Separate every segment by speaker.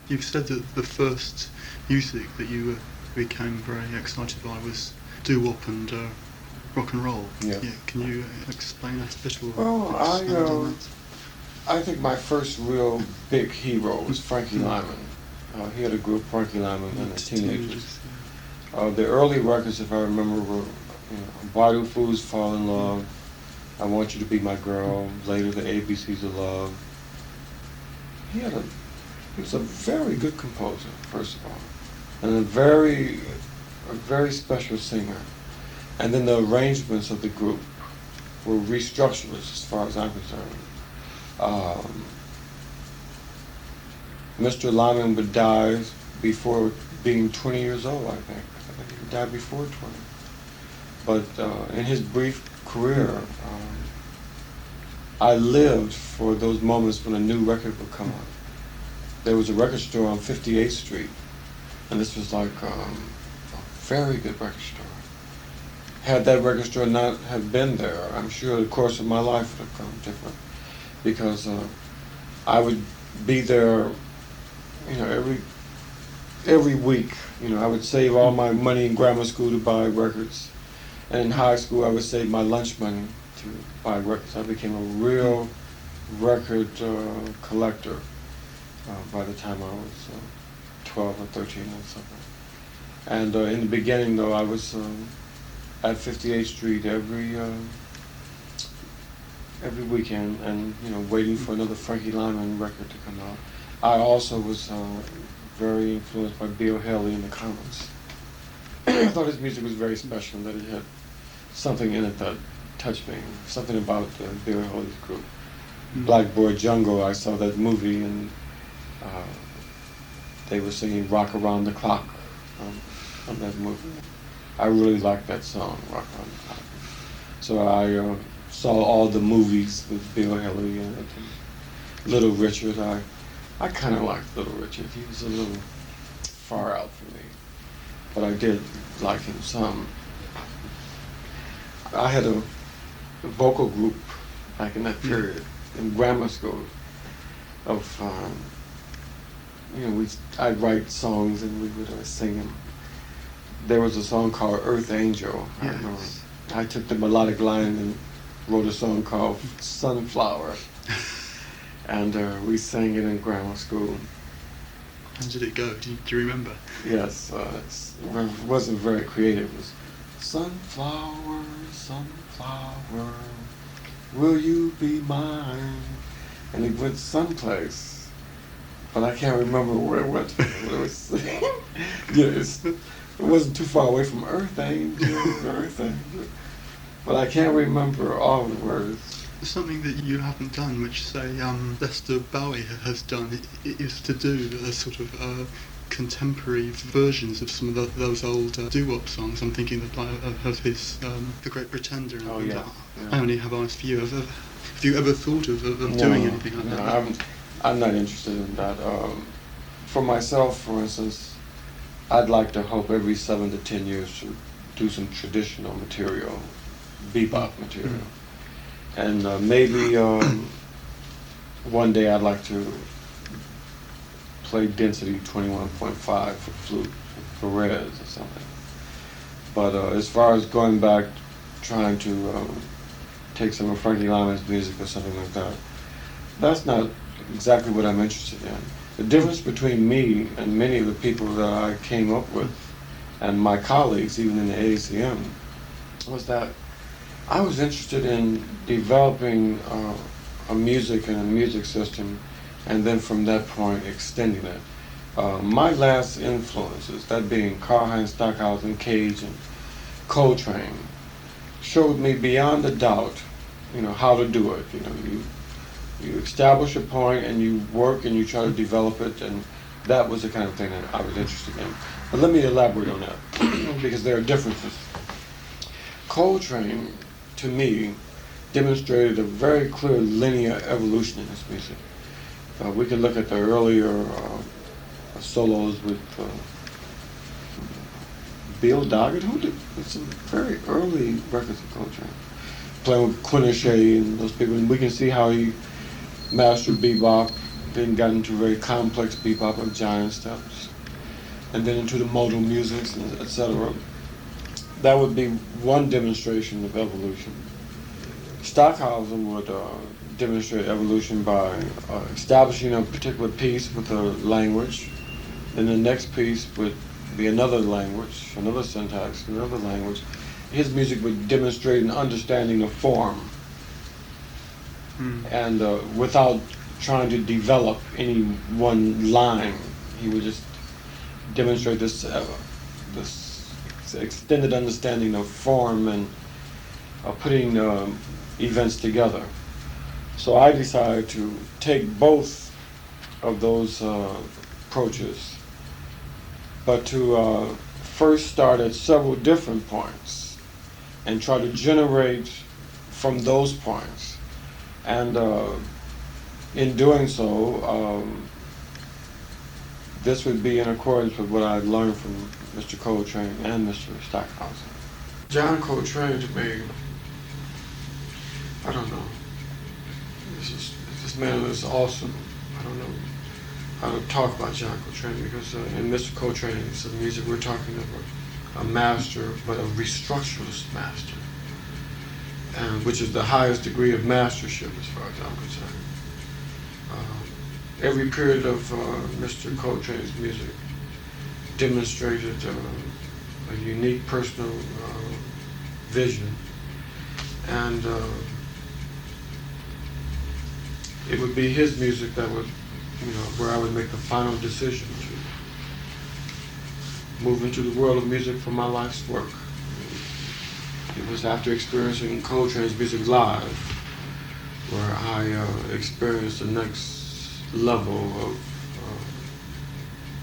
Speaker 1: You've said that the first music that you became very excited by was doo-wop and rock and roll.
Speaker 2: Yeah.
Speaker 1: Can you explain that a bit? Or
Speaker 2: Well, I think my first real big hero was Frankie Lyman. He had a group, Frankie Lyman and the Teenagers. The early records, if I remember, were Why Do Fools Fall in Love, I Want You to Be My Girl, later the ABCs of Love. He was a very good composer, first of all, and a very special singer. And then the arrangements of the group were restructured as far as I'm concerned. Mr. Lyman would die before being 20 years old, I think. He died before 20. But in his brief career, I lived for those moments when a new record would come out. There was a record store on 58th Street, and this was like a very good record store. Had that record store not have been there, I'm sure the course of my life would have gone different, because I would be there, every week. I would save all my money in grammar school to buy records, and in high school I would save my lunch money to buy records. I became a real record collector by the time I was 12 or 13 or something. And in the beginning, though, I was at 58th Street every weekend, and waiting for another Frankie Lyman record to come out. I also was very influenced by Bill Haley and the Comets. I thought his music was very special, that it had something in it that touched me, something about Bill Haley's group. Blackboard Jungle, I saw that movie, and they were singing Rock Around the Clock on that movie. I really liked that song, Rock Around the Clock. So I saw all the movies with Bill Haley in it. And Little Richard, I kind of liked Little Richard. He was a little far out for me, but I did like him some. I had a vocal group back in that period in grammar school of, I'd write songs and we would sing them. There was a song called Earth Angel.
Speaker 1: Yes.
Speaker 2: I took the melodic line and wrote a song called Sunflower. And we sang it in grammar school.
Speaker 1: How did it go? Do you remember?
Speaker 2: Yes, it wasn't very creative. It was Sunflower, sunflower, will you be mine? And it went someplace, but I can't remember where it went. What it was yes, it wasn't too far away from Earth Angel, Earth Angel. But I can't remember all the words.
Speaker 1: Something that you haven't done, which say Lester Bowie has done, it is to do a sort of contemporary versions of some of those old doo-wop songs. I'm thinking of his The Great Pretender. And I Only Have Eyes for You. Have you ever thought of doing anything like that?
Speaker 2: No, I'm not interested in that. For myself, for instance, I'd like to hope every 7 to 10 years to do some traditional material, bebop material. And maybe one day I'd like to play density 21.5 for flute, for Rez or something. But as far as going back, trying to take some of Frankie Lyman's music or something like that, that's not exactly what I'm interested in. The difference between me and many of the people that I came up with, and my colleagues, even in the AACM, was that I was interested in developing a music and a music system, and then from that point extending it. My last influences, that being Karlheinz Stockhausen, Cage, and Coltrane, showed me beyond a doubt, how to do it. You establish a point and you work and you try to develop it, and that was the kind of thing that I was interested in. But let me elaborate on that, because there are differences. Coltrane, to me, demonstrated a very clear linear evolution in his music. We can look at the earlier solos with Bill Doggett, who did some very early records of Coltrane, playing with Quinn O'Shea and those people, and we can see how he mastered bebop then got into very complex bebop like giant steps, and then into the modal musics, etc. That would be one demonstration of evolution. Stockhausen would demonstrate evolution by establishing a particular piece with a language, then the next piece would be another language, another syntax, another language. His music would demonstrate an understanding of form, and without trying to develop any one line, he would just demonstrate this extended understanding of form and putting events together. So I decided to take both of those approaches, but to first start at several different points and try to generate from those points. And in doing so, this would be in accordance with what I learned from Mr. Coltrane and Mr. Stockhausen. John Coltrane, to me, I don't know. This man is awesome. I don't know how to talk about John Coltrane because in Mr. Coltrane's music we're talking about a master, but a restructuralist master, and which is the highest degree of mastership as far as I'm concerned. Every period of Mr. Coltrane's music demonstrated a unique personal vision, and it would be his music that would, where I would make the final decision to move into the world of music for my life's work. It was after experiencing Coltrane's music live where I experienced the next level of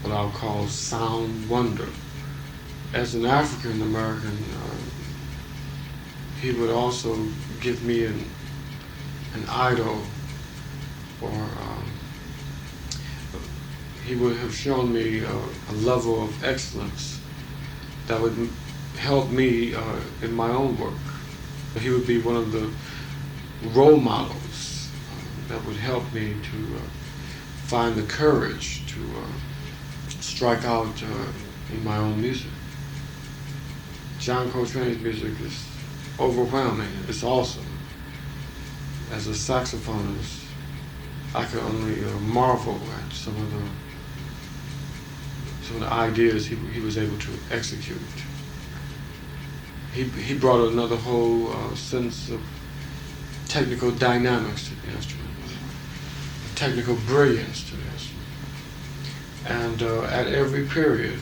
Speaker 2: what I'll call sound wonder. As an African American, he would also give me an idol, or he would have shown me a level of excellence that would help me in my own work. He would be one of the role models that would help me to find the courage to strike out in my own music. John Coltrane's music is overwhelming. It's awesome. As a saxophonist, I could only marvel at some of the ideas he was able to execute. He brought another whole sense of technical dynamics to the instrument, technical brilliance to the instrument. And at every period,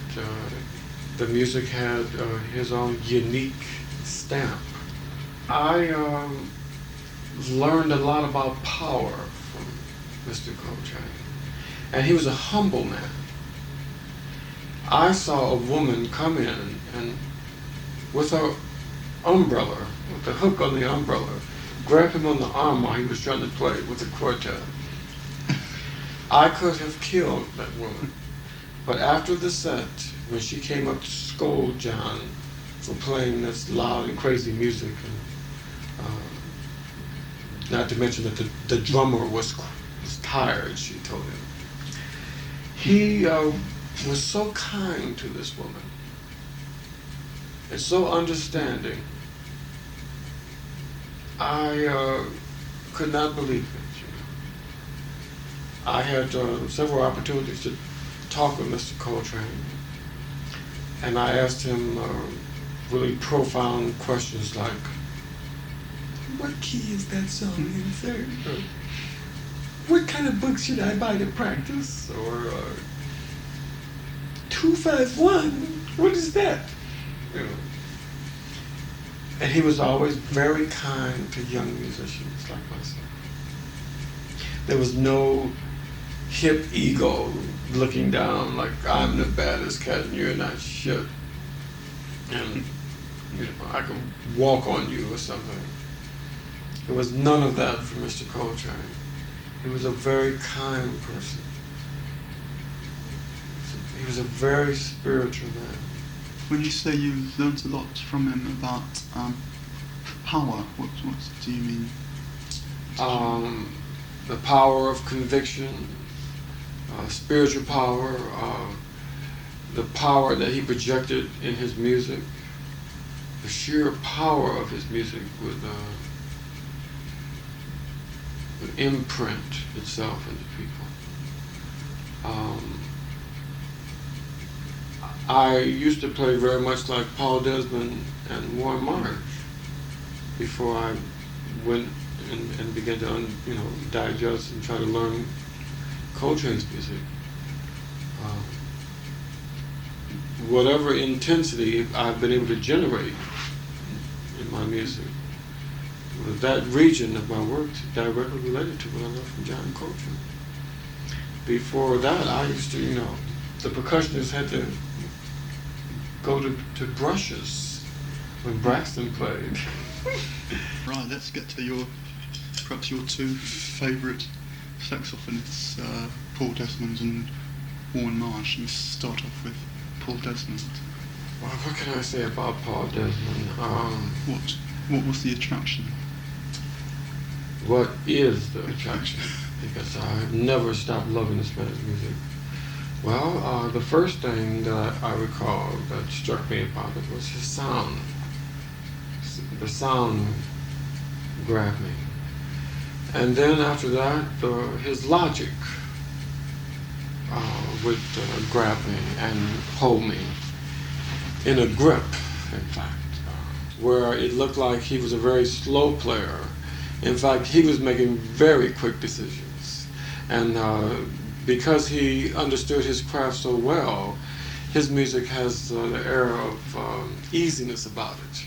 Speaker 2: the music had his own unique stamp. I learned a lot about power from Mr. Coltrane, and he was a humble man. I saw a woman come in and with her umbrella, with the hook on the umbrella, grab him on the arm while he was trying to play with the quartet. I could have killed that woman, but after the set, when she came up to scold John for playing this loud and crazy music, and not to mention that the drummer was tired, she told him. He was so kind to this woman and so understanding. I could not believe it. I had several opportunities to talk with Mr. Coltrane, and I asked him really profound questions like, what key is that song in, sir? What kind of books should I buy to practice? Or 251, what is that? And he was always very kind to young musicians like myself. There was no hip ego looking down like I'm the baddest cat and you're not shit. And I could walk on you or something. There was none of that for Mr. Coltrane. He was a very kind person. He was a very spiritual man.
Speaker 1: When you say you learned a lot from him about power, what do you mean?
Speaker 2: The power of conviction, spiritual power, the power that he projected in his music, the sheer power of his music would imprint itself into people. I used to play very much like Paul Desmond and Warren Marsh before I went and began to digest and try to learn Coltrane's music. Whatever intensity I've been able to generate in my music, that region of my work is directly related to what I learned from John Coltrane. Before that, I used to, the percussionists had to go to brushes when Braxton played.
Speaker 1: Right, let's get to perhaps your two favourite saxophonists, Paul Desmond and Warren Marsh. Let's start off with Paul Desmond.
Speaker 2: Well, what can I say about Paul Desmond?
Speaker 1: What was the attraction?
Speaker 2: What is the attraction? Because I've never stopped loving this man's music. Well, the first thing that I recall that struck me about it was his sound. The sound grabbed me. And then after that, his logic would grab me and hold me in a grip, in fact, where it looked like he was a very slow player. In fact, he was making very quick decisions. And because he understood his craft so well, his music has the air of easiness about it,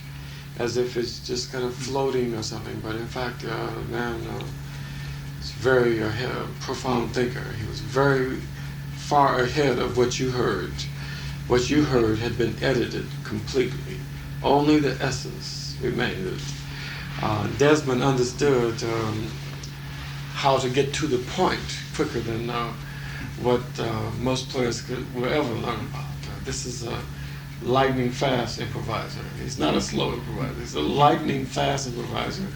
Speaker 2: as if it's just kind of floating or something. But in fact, man is very profound thinker. He was very far ahead of what you heard. What you heard had been edited completely. Only the essence remained. Desmond understood how to get to the point quicker than what most players will ever learn about. This is a lightning fast improviser. He's not a slow improviser. He's a lightning fast improviser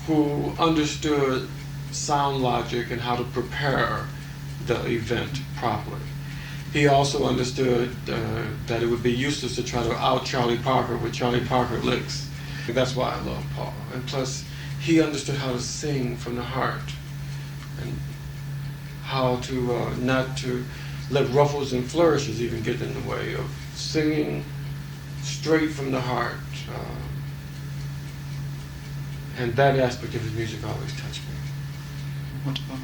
Speaker 2: who understood sound logic and how to prepare the event properly. He also understood that it would be useless to try to out Charlie Parker with Charlie Parker licks. That's why I love Paul. And plus, he understood how to sing from the heart and how to not to let ruffles and flourishes even get in the way of singing straight from the heart. And that aspect of his music always touched me.
Speaker 1: What about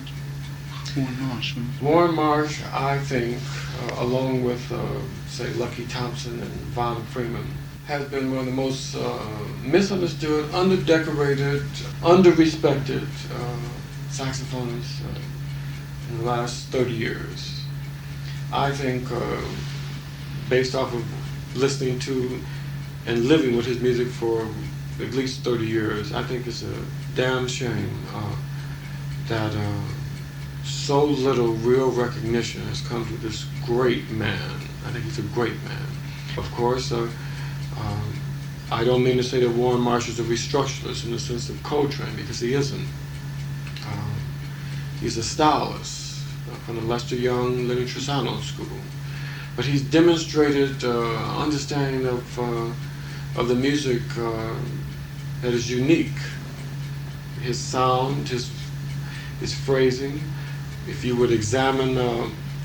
Speaker 1: Warren Marsh?
Speaker 2: Warren Marsh, I think, along with, say, Lucky Thompson and Von Freeman, has been one of the most misunderstood, underdecorated, underrespected saxophonists in the last 30 years. I think, based off of listening to and living with his music for at least 30 years, I think it's a damn shame that so little real recognition has come to this great man. I think he's a great man. Of course, I don't mean to say that Warren Marsh is a restructuralist in the sense of Coltrane, because he isn't. He's a stylist from the Lester Young, Lenny Tristano school. But he's demonstrated understanding of the music that is unique. His sound, his phrasing. If you would examine,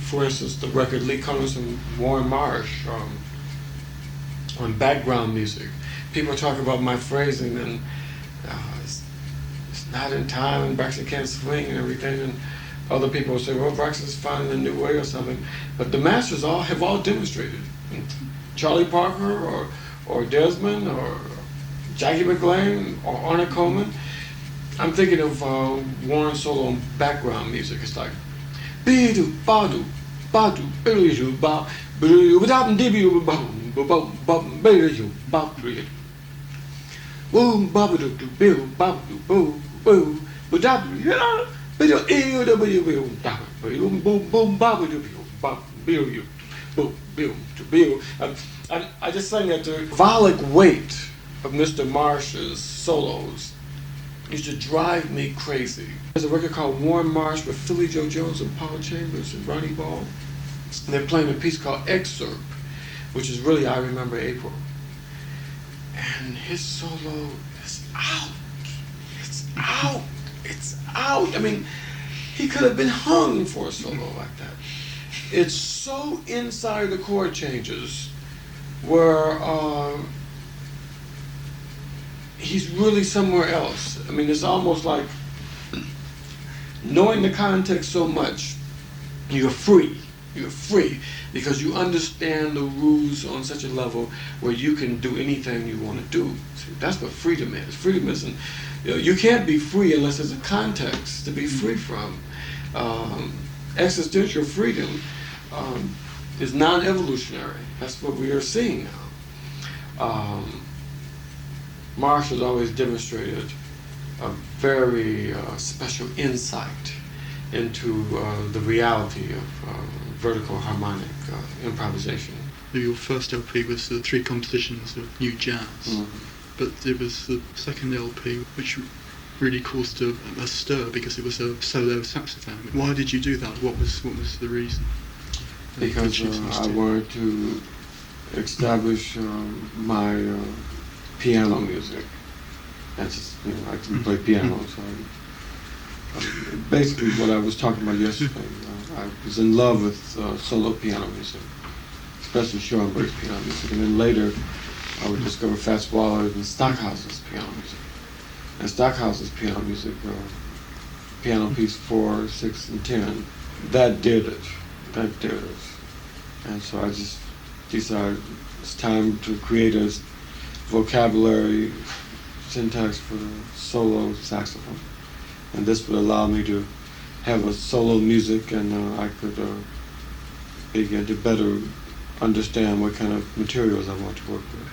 Speaker 2: for instance, the record Lee Cummings and Warren Marsh on background music, people talk about my phrasing and it's not in time and Braxton can't swing and everything, and other people will say, well, Braxton's finding a new way or something. But the masters have all demonstrated. Charlie Parker or Desmond or Jackie McLean or Arnie Coleman. I'm thinking of Warren's solo on background music. It's like be-do, ba-do, ba-do, be-do, ba, be-do, ba-do, ba-do, be-do, ba-do, boom, ba-do, be-do, ba-do, boom, boom, ba-do, be-do, e-do, be-do, boom, boom, boom, ba-do, be-do, boom, be-do. I just think that the symbolic weight of Mr. Marsh's solos used to drive me crazy. There's a record called Warren Marsh with Philly Joe Jones and Paul Chambers and Ronnie Ball. And they're playing a piece called Excerpt, which is really I Remember April. And his solo is out. It's out. It's out. I mean, he could have been hung for a solo like that. It's so inside the chord changes where he's really somewhere else. I mean, it's almost like knowing the context so much, you're free. You're free because you understand the rules on such a level where you can do anything you want to do. See, that's what freedom is. Freedom isn't, you can't be free unless there's a context to be free from. Existential freedom is non-evolutionary. That's what we are seeing now. Marsh has always demonstrated a very special insight into the reality of vertical harmonic improvisation.
Speaker 1: Your first LP was the 3 compositions of new jazz, but it was the second LP which really caused a stir because it was a solo saxophone. Why did you do that? What was the reason?
Speaker 2: Because I wanted to establish my piano music. That's just, I can play piano, so basically what I was talking about yesterday. I was in love with solo piano music, especially Schoenberg's piano music, and then later I would discover Fats Waller and Stockhausen's piano music. And Stockhausen's piano music, piano piece 4, 6, and 10, that did it. That did it. And so I just decided it's time to create a vocabulary syntax for solo saxophone. And this would allow me to have a solo music, and I could begin to better understand what kind of materials I want to work with.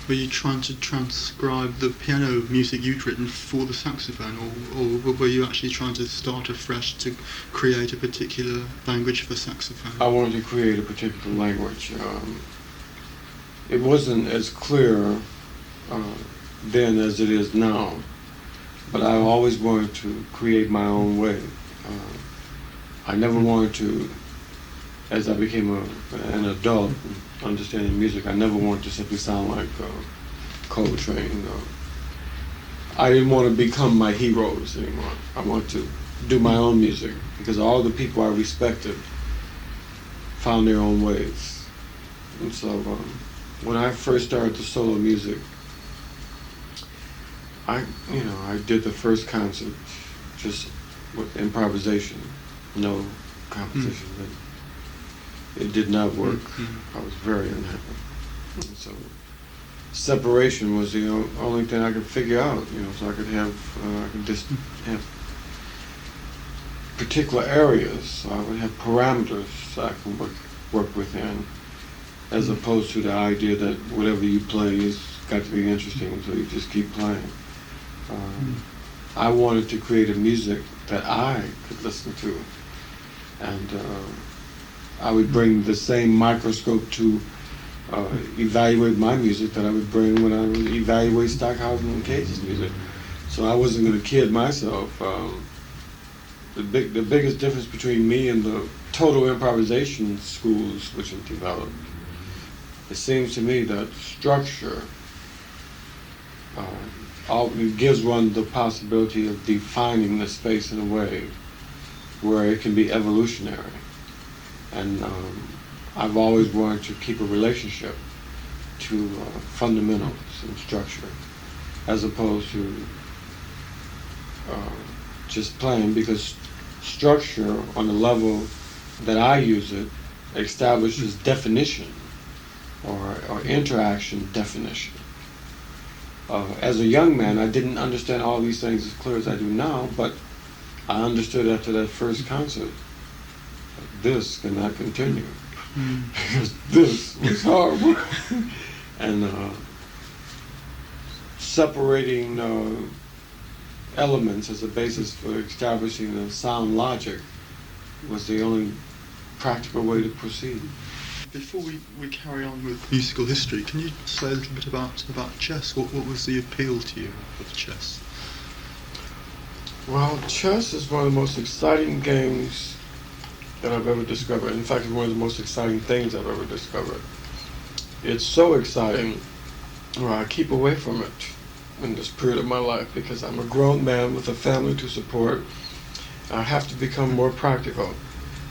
Speaker 1: Were you trying to transcribe the piano music you'd written for the saxophone, or were you actually trying to start afresh to create a particular language for saxophone?
Speaker 2: I wanted to create a particular language. It wasn't as clear then as it is now, but I always wanted to create my own way. I never wanted to, as I became an adult understanding music, I never wanted to simply sound like Coltrane. I didn't want to become my heroes anymore. I wanted to do my own music because all the people I respected found their own ways. And so when I first started the solo music, I did the first concert just with improvisation, no composition. It did not work. I was very unhappy. And so separation was the only thing I could figure out, so I could just have particular areas. So I would have parameters I can work within, as opposed to the idea that whatever you play has got to be interesting, so you just keep playing. I wanted to create a music that I could listen to, and I would bring the same microscope to evaluate my music that I would bring when I would evaluate Stockhausen and Cage's music. So I wasn't going to kid myself. The biggest difference between me and the total improvisation schools which have developed, it seems to me that structure gives one the possibility of defining the space in a way where it can be evolutionary. And I've always wanted to keep a relationship to fundamentals and structure, as opposed to just playing, because structure on the level that I use it establishes definition or interaction definition. As a young man, I didn't understand all these things as clear as I do now, but I understood after that first concert, this cannot continue. Because this was hard work. And separating elements as a basis for establishing a sound logic was the only practical way to proceed.
Speaker 1: Before we carry on with musical history, can you say a little bit about chess? What was the appeal to you of chess?
Speaker 2: Well, chess is one of the most exciting games that I've ever discovered. In fact, it's one of the most exciting things I've ever discovered. It's so exciting, well, I keep away from it in this period of my life because I'm a grown man with a family to support. I have to become more practical.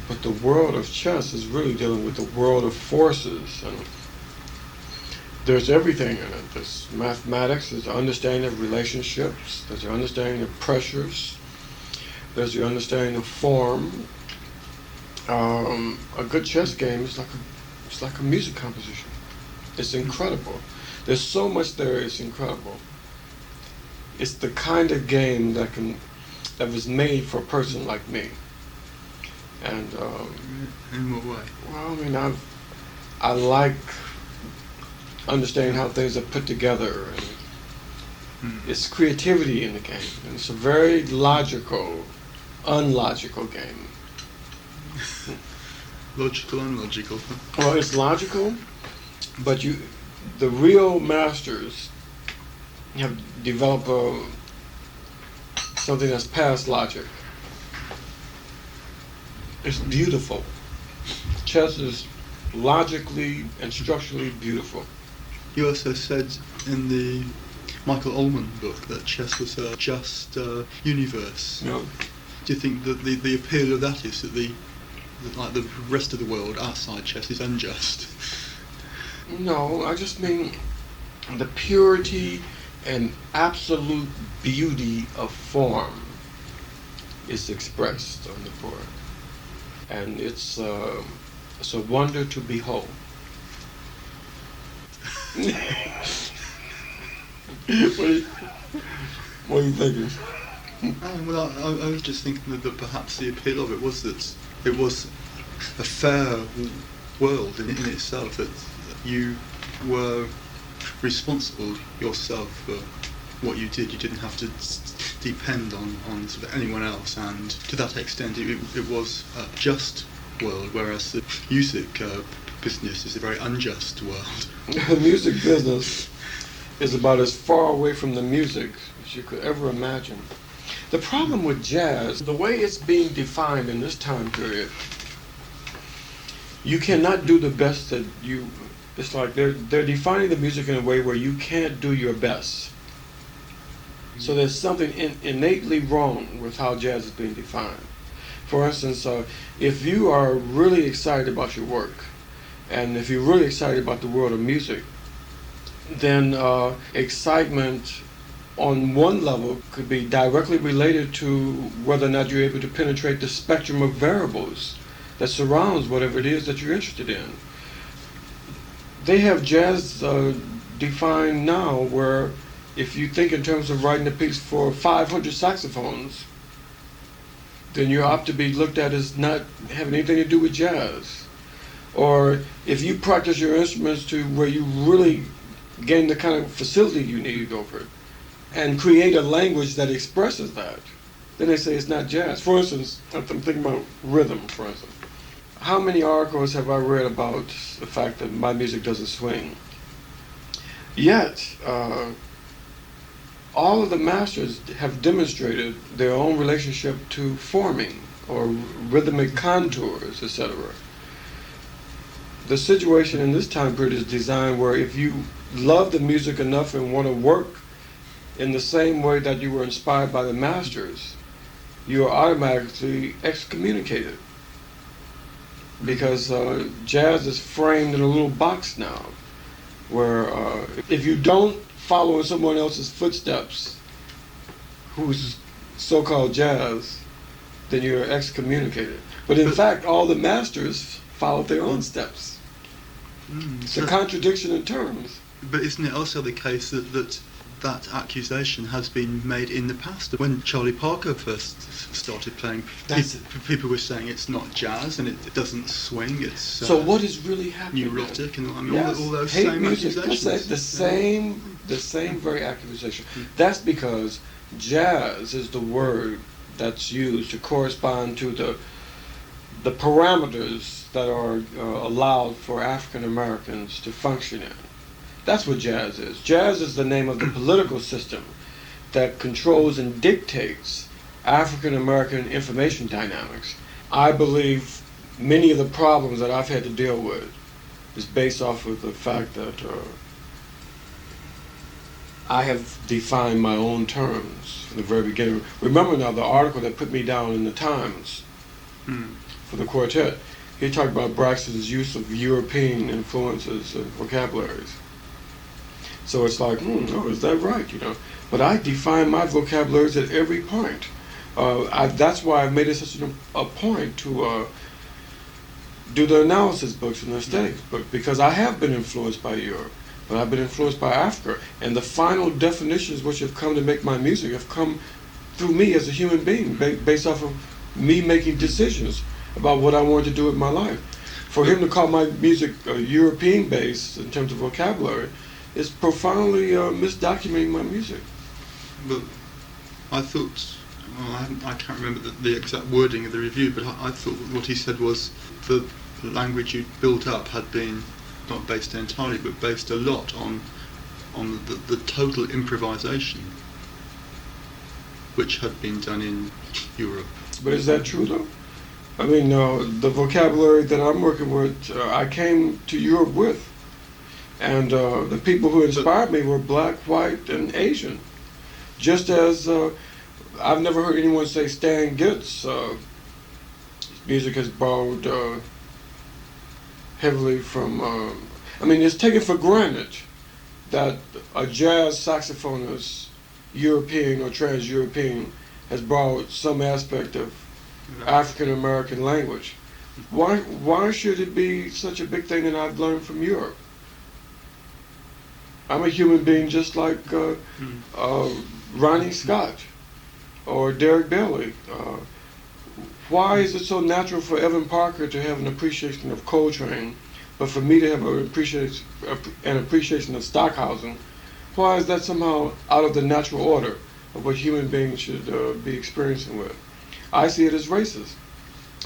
Speaker 2: But the world of chess is really dealing with the world of forces, and there's everything in it. There's mathematics, there's the understanding of relationships, there's the understanding of pressures, there's the understanding of form. A good chess game is like a music composition. It's incredible. There's so much there. It's incredible. It's the kind of game that was made for a person like me. And
Speaker 1: in what way?
Speaker 2: well, I mean, I like understanding how things are put together, and it's creativity in the game. And it's a very logical, unlogical game.
Speaker 1: Logical, unlogical.
Speaker 2: Well, it's logical, but the real masters have developed something that's past logic. It's beautiful. Chess is logically and structurally beautiful.
Speaker 1: You also said in the Michael Ullman book that chess was a just universe.
Speaker 2: You know?
Speaker 1: Do you think that the appeal of that is that like the rest of the world outside chess is unjust?
Speaker 2: No, I just mean the purity and absolute beauty of form is expressed on the board. And it's a wonder to behold. What are you thinking?
Speaker 1: Well, I was just thinking that perhaps the appeal of it was that it was a fair world in itself, that you were responsible yourself for what you did. You didn't have to depend on sort of anyone else, and to that extent it was a just world, whereas the music business is a very unjust world.
Speaker 2: The music business is about as far away from the music as you could ever imagine. The problem with jazz, the way it's being defined in this time period, you cannot do the best that you. It's like they're defining the music in a way where you can't do your best. So there's something innately wrong with how jazz is being defined. For instance, if you are really excited about your work, and if you're really excited about the world of music, then excitement on one level could be directly related to whether or not you're able to penetrate the spectrum of variables that surrounds whatever it is that you're interested in. They have jazz defined now where if you think in terms of writing a piece for 500 saxophones, then you're apt to be looked at as not having anything to do with jazz. Or if you practice your instruments to where you really gain the kind of facility you need over it, and create a language that expresses that, then they say it's not jazz. For instance, I'm thinking about rhythm, for instance. How many articles have I read about the fact that my music doesn't swing? Yet, all of the masters have demonstrated their own relationship to forming or rhythmic contours, etc. The situation in this time period is designed where if you love the music enough and want to work in the same way that you were inspired by the masters, you are automatically excommunicated. Because jazz is framed in a little box now, where if you don't follow in someone else's footsteps, who's so-called jazz, then you're excommunicated. But in fact, all the masters followed their own steps. It's a contradiction in terms.
Speaker 1: But isn't it also the case that accusation has been made in the past? When Charlie Parker first started playing, people were saying it's not jazz and it doesn't swing. It's
Speaker 2: so what is really happening?
Speaker 1: Neurotic and I mean,
Speaker 2: yes.
Speaker 1: all those
Speaker 2: Hate
Speaker 1: same
Speaker 2: music,
Speaker 1: accusations.
Speaker 2: the same very accusation. That's because jazz is the word that's used to correspond to the parameters that are allowed for African Americans to function in. That's what jazz is. Jazz is the name of the political system that controls and dictates African American information dynamics. I believe many of the problems that I've had to deal with is based off of the fact that I have defined my own terms from the very beginning. Remember now, the article that put me down in the Times for the quartet, he talked about Braxton's use of European influences and vocabularies. So it's like, oh, is that right? You know, but I define my vocabularies at every point. That's why I've made it such a point to do the analysis books and the aesthetics book, because I have been influenced by Europe, but I've been influenced by Africa, and the final definitions which have come to make my music have come through me as a human being, based off of me making decisions about what I wanted to do with my life. For him to call my music European-based in terms of vocabulary is profoundly misdocumenting my music.
Speaker 1: But I thought, well, I can't remember the exact wording of the review, but I thought what he said was the language you'd built up had been not based entirely, but based a lot on the total improvisation which had been done in Europe.
Speaker 2: But is that true though? I mean, the vocabulary that I'm working with, I came to Europe with. And the people who inspired me were black, white, and Asian. Just as I've never heard anyone say Stan Getz' music has borrowed heavily from, I mean, it's taken for granted that a jazz saxophonist, European or trans-European, has borrowed some aspect of African-American language. Why should it be such a big thing that I've learned from Europe? I'm a human being just like Ronnie Scott or Derek Bailey. Why is it so natural for Evan Parker to have an appreciation of Coltrane, but for me to have an appreciation of Stockhausen? Why is that somehow out of the natural order of what human beings should be experiencing with? I see it as racist.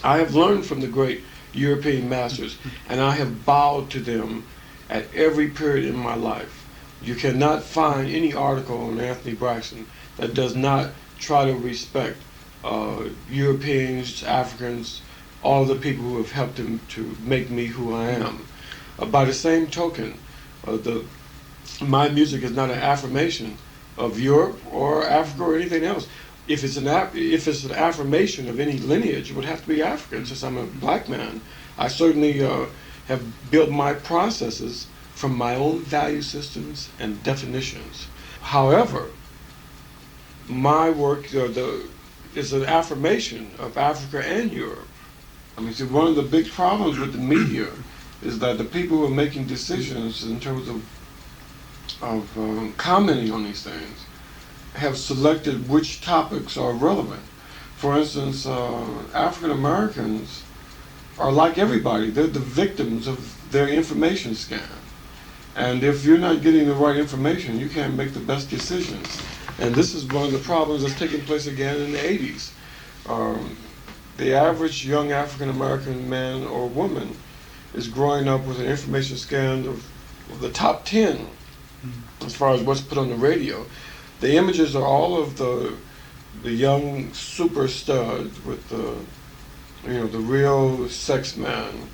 Speaker 2: I have learned from the great European masters, and I have bowed to them at every period in my life. You cannot find any article on Anthony Braxton that does not try to respect Europeans, Africans, all the people who have helped him to make me who I am. By the same token, my music is not an affirmation of Europe or Africa or anything else. If it's an affirmation of any lineage, it would have to be African. Since I'm a black man, I certainly have built my processes from my own value systems and definitions. However, my work is an affirmation of Africa and Europe. I mean, see, one of the big problems with the media is that the people who are making decisions in terms of commenting on these things have selected which topics are relevant. For instance, African Americans are like everybody. They're the victims of their information scam. And if you're not getting the right information, you can't make the best decisions. And this is one of the problems that's taking place again in the 80s. The average young African American man or woman is growing up with an information scan of the top 10 as far as what's put on the radio. The images are all of the young super stud with the real sex man,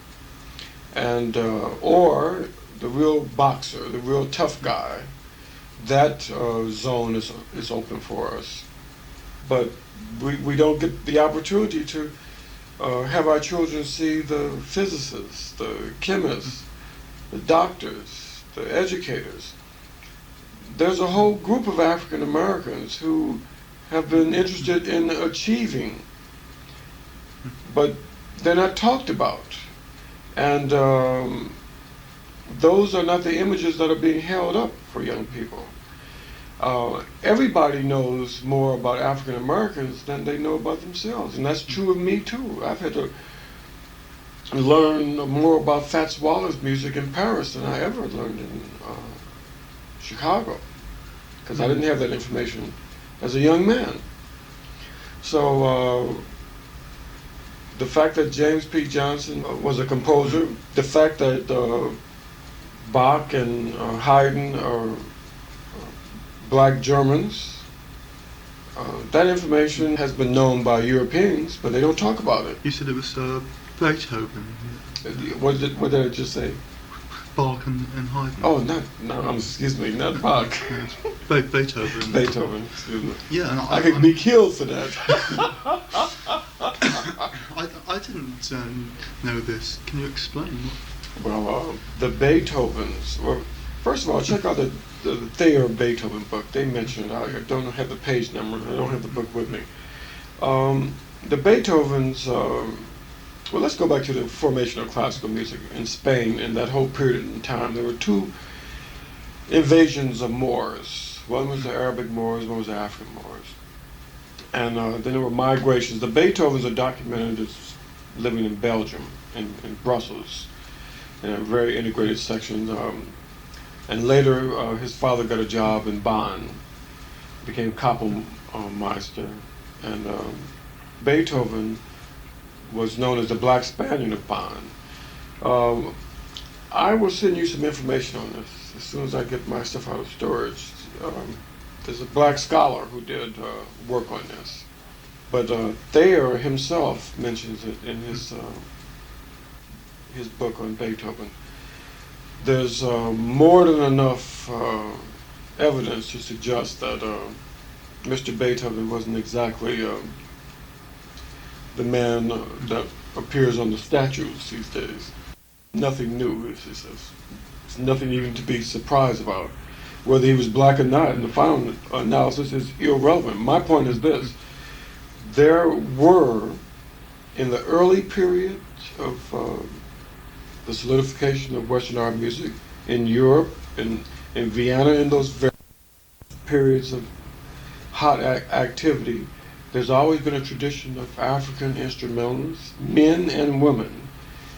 Speaker 2: and or the real boxer, the real tough guy. That zone is open for us, but we don't get the opportunity to have our children see the physicists, the chemists, the doctors, the educators. There's a whole group of African Americans who have been interested in achieving, but they're not talked about. And those are not the images that are being held up for young people. Everybody knows more about African Americans than they know about themselves, and that's true of me too. I've had to learn more about Fats Waller's music in Paris than I ever learned in Chicago, because I didn't have that information as a young man. So the fact that James P. Johnson was a composer, the fact that Bach and Haydn are black Germans, That information has been known by Europeans, but they don't talk about it.
Speaker 1: You said it was Beethoven,
Speaker 2: What did I just say?
Speaker 1: Bach and Haydn.
Speaker 2: Oh, excuse me, not Bach.
Speaker 1: Yes. Beethoven.
Speaker 2: Beethoven, excuse me.
Speaker 1: Yeah, and
Speaker 2: I could be killed for that.
Speaker 1: I didn't know this. Can you explain?
Speaker 2: Well, the Beethovens. Well, first of all, check out the Thayer Beethoven book. They mentioned, I don't have the page number, I don't have the book with me. The Beethovens, well, let's go back to the formation of classical music in Spain. In that whole period in time, there were two invasions of Moors. One was the Arabic Moors, one was the African Moors. And then there were migrations. The Beethovens are documented as living in Belgium, in Brussels, in a very integrated section. And later, his father got a job in Bonn, became Kapellmeister. And Beethoven was known as the Black Spaniard of Bonn. I will send you some information on this as soon as I get my stuff out of storage. There's a black scholar who did work on this. But Thayer himself mentions it in his book on Beethoven. There's more than enough evidence to suggest that Mr. Beethoven wasn't exactly the man that appears on the statues these days. Nothing new. It's nothing even to be surprised about. Whether he was black or not in the final analysis is irrelevant. My point is this. There were, in the early period of the solidification of Western art music in Europe, in Vienna, in those very periods of hot activity, there's always been a tradition of African instrumentalists, men and women.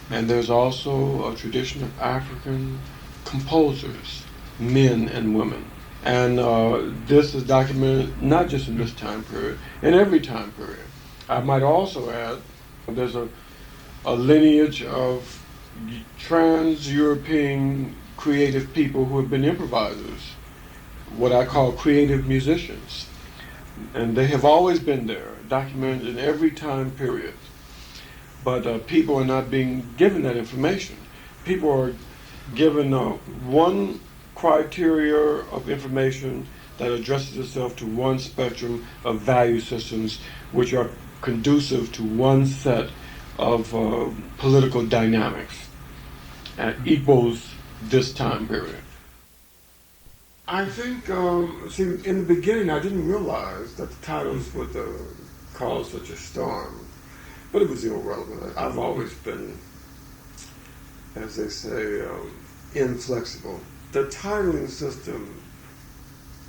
Speaker 2: And there's also a tradition of African composers, men and women. And this is documented not just in this time period, in every time period. I might also add there's a lineage of trans-European creative people who have been improvisers, what I call creative musicians. And they have always been there, documented in every time period. But people are not being given that information. People are given one criteria of information that addresses itself to one spectrum of value systems which are conducive to one set of political dynamics and equals this time period. I think, in the beginning I didn't realize that the titles would cause such a storm. But it was irrelevant. I've always been, as they say, inflexible. The titling system,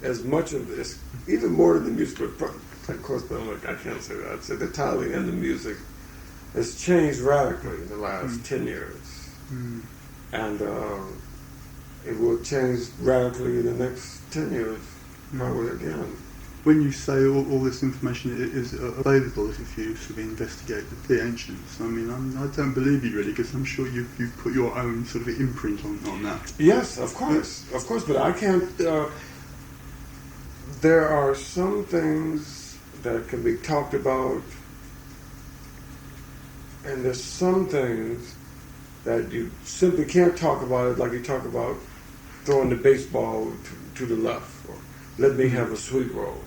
Speaker 2: as much of this, even more than the music, of course, but I can't say that. I'd say the titling and the music has changed radically in the last 10 years. And it will change radically in the next 10 years, probably again.
Speaker 1: When you say all this information is available if you sort of investigate the ancients, I mean, I don't believe you really, because I'm sure you've put your own sort of imprint on that.
Speaker 2: Yes, of course, but I can't. There are some things that can be talked about, and there's some things that you simply can't talk about it, like you talk about throwing the baseball to the left, or let me have a sweet roll.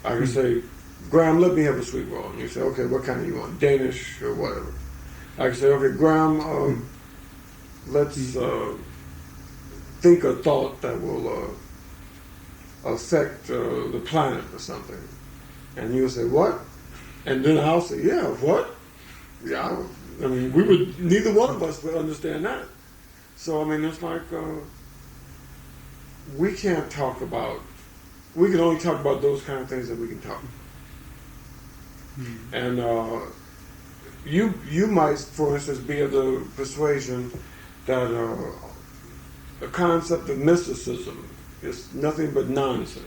Speaker 2: I can say, Graham, let me have a sweet roll. And you say, okay, what kind do you want? Danish or whatever. I can say, okay, Graham, let's think a thought that will affect the planet or something. And you'll say, what? And then I'll say, yeah, what? Yeah, I mean, neither one of us would understand that. So, I mean, it's like, we can't talk about, we can only talk about those kind of things that we can talk. And you might, for instance, be of the persuasion that the concept of mysticism is nothing but nonsense.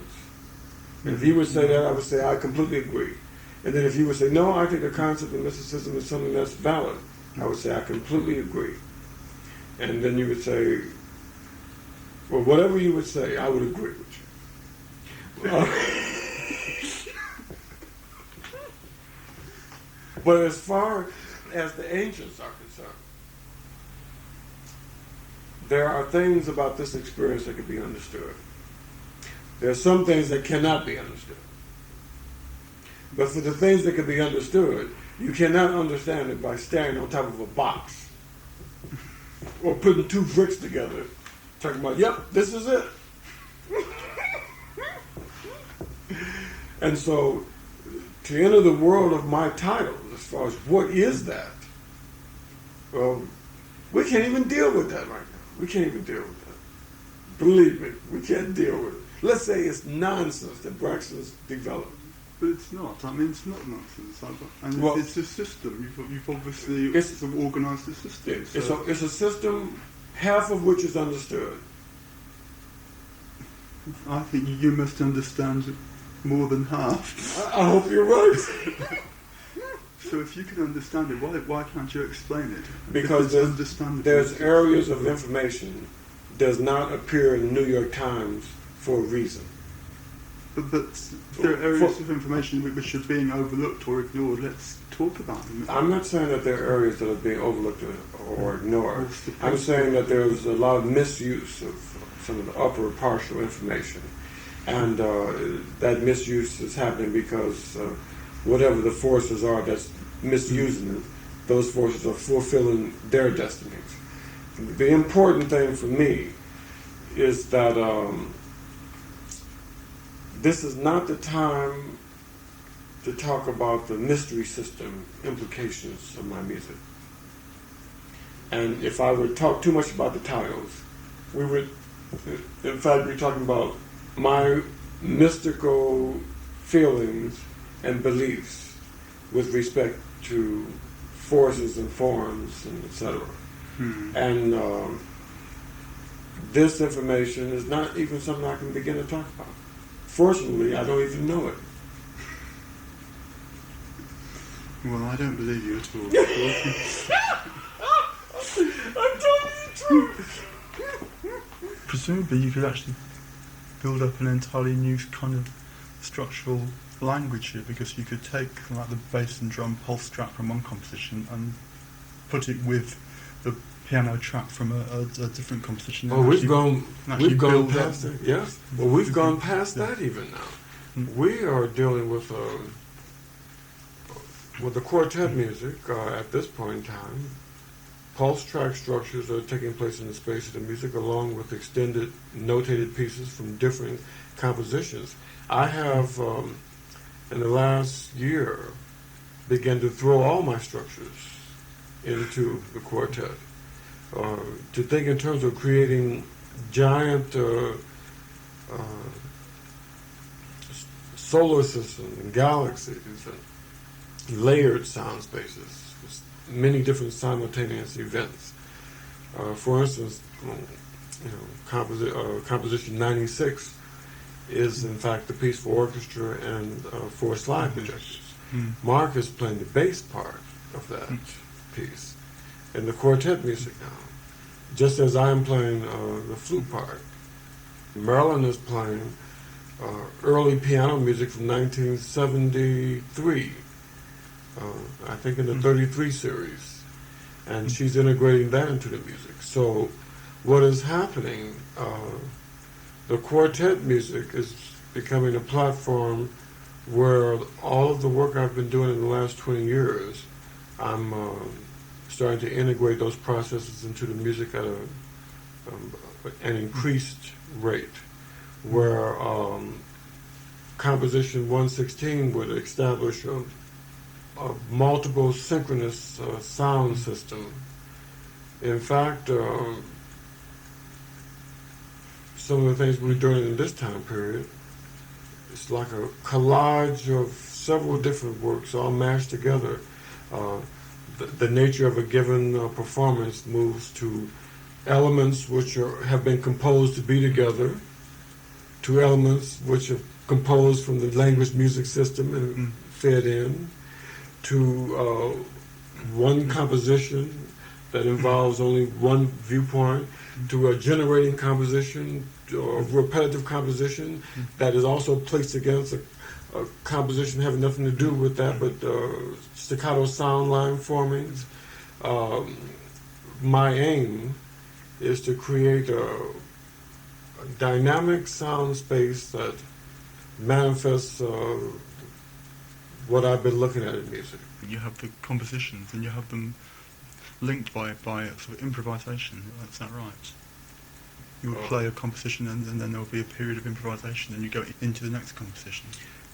Speaker 2: And if you would say that, I would say I completely agree. And then if you would say, no, I think the concept of mysticism is something that's valid, I would say I completely agree. And then you would say, well, whatever you would say, I would agree with you. But as far as the ancients are concerned, there are things about this experience that can be understood. There are some things that cannot be understood. But for the things that can be understood, you cannot understand it by staring on top of a box or putting two bricks together, talking about, yep, this is it. And so, to enter the world of my titles, as far as what is that, well, we can't even deal with that right now. We can't even deal with that. Believe me, we can't deal with it. Let's say it's nonsense that Braxton's developed.
Speaker 1: But it's not. I mean, it's not nonsense. And
Speaker 2: Well,
Speaker 1: it's a system. You've obviously sort of organised the system.
Speaker 2: It's a system, half of which is understood.
Speaker 1: I think you must understand more than half.
Speaker 2: I hope you're right.
Speaker 1: So if you can understand it, why can't you explain it?
Speaker 2: Because there's areas of information does not appear in the New York Times for a reason.
Speaker 1: But there are areas of information which are being overlooked or ignored. Let's talk about them.
Speaker 2: I'm not saying that there are areas that are being overlooked or ignored. I'm saying that there's a lot of misuse of some of the upper partial information. And that misuse is happening because whatever the forces are that's misusing it, those forces are fulfilling their destinies. The important thing for me is that this is not the time to talk about the mystery system implications of my music. And if I would talk too much about the titles, we would, in fact, be talking about my mystical feelings and beliefs with respect to forces and forms and etc. And this information is not even something I can begin to talk about. Fortunately, I don't even know it.
Speaker 1: Well, I don't believe you at all.
Speaker 2: I'm telling you the truth.
Speaker 1: Presumably, you could actually build up an entirely new kind of structural language here, because you could take like the bass and drum pulse track from one composition and put it with the piano track from a different composition.
Speaker 2: Oh, we've gone past
Speaker 1: that.
Speaker 2: that. Yes. Well, we've gone past that even now. We are dealing with the quartet music at this point in time. Pulse track structures are taking place in the space of the music, along with extended notated pieces from different compositions. I have, in the last year, begun to throw all my structures into the quartet. To think in terms of creating giant solar systems and galaxies and layered sound spaces, many different simultaneous events. For instance, composition 96 is in fact the piece for orchestra and for slide projectors. Mark is playing the bass part of that piece in the quartet music now, just as I am playing the flute part. Marilyn is playing early piano music from 1973, I think in the 33 series, and she's integrating that into the music. So what is happening, the quartet music is becoming a platform where all of the work I've been doing in the last 20 years, I'm starting to integrate those processes into the music at an increased rate, where composition 116 would establish a multiple synchronous sound system. In fact, some of the things we're doing in this time period, it's like a collage of several different works all mashed together. The nature of a given performance moves to elements which have been composed to be together, to elements which are composed from the language music system and fed in, to one composition that involves only one viewpoint, to a generating composition, or repetitive composition that is also placed against composition having nothing to do with that, but staccato sound line formings. My aim is to create a dynamic sound space that manifests what I've been looking at in music.
Speaker 1: You have the compositions and you have them linked by sort of improvisation. Is that right? You would play a composition and then there will be a period of improvisation and you go into the next composition.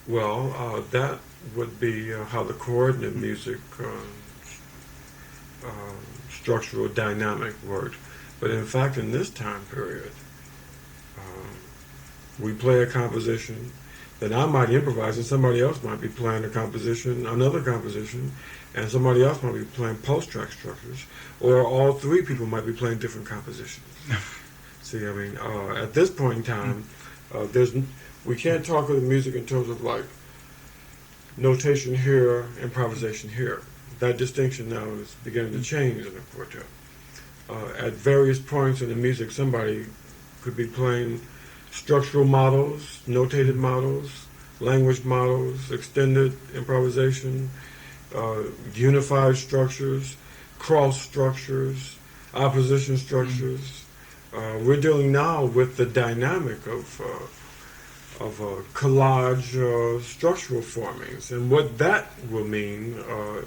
Speaker 2: Well, that would be how the coordinate music structural dynamic worked. But in fact, in this time period, we play a composition, then I might improvise and somebody else might be playing a composition, another composition, and somebody else might be playing post-track structures, or all three people might be playing different compositions. See, I mean, at this point in time, we can't talk of the music in terms of like notation here, improvisation here. That distinction now is beginning to change in the quartet. At various points in the music, somebody could be playing structural models, notated models, language models, extended improvisation, unified structures, cross structures, opposition structures. We're dealing now with the dynamic of collage structural formings and what that will mean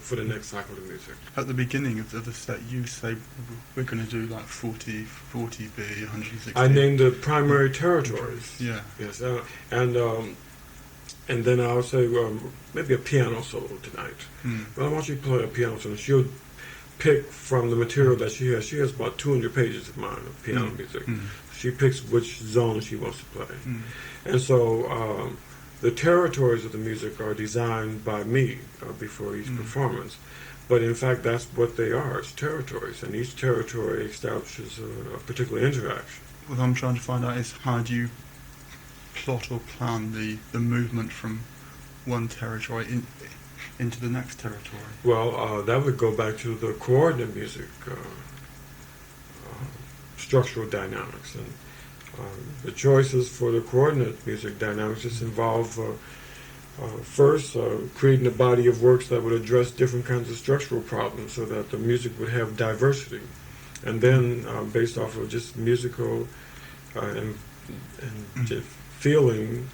Speaker 2: for the next cycle of music.
Speaker 1: At the beginning of the set, you say we're going to do like 40B, 160.
Speaker 2: I named the primary territories.
Speaker 1: Yeah.
Speaker 2: Yes, and then I'll say maybe a piano solo tonight. Well, I want you to play a piano solo. She'll pick from the material that she has. She has about 200 pages of mine of piano music. She picks which zone she wants to play. And so the territories of the music are designed by me before each performance. But in fact, that's what they are. It's territories, and each territory establishes a particular interaction.
Speaker 1: What I'm trying to find out is how do you plot or plan the movement from one territory into the next territory?
Speaker 2: Well, that would go back to the coordinate music structural dynamics. And the choices for the coordinate music dynamics just involve first creating a body of works that would address different kinds of structural problems so that the music would have diversity. And then based off of just musical and just feeling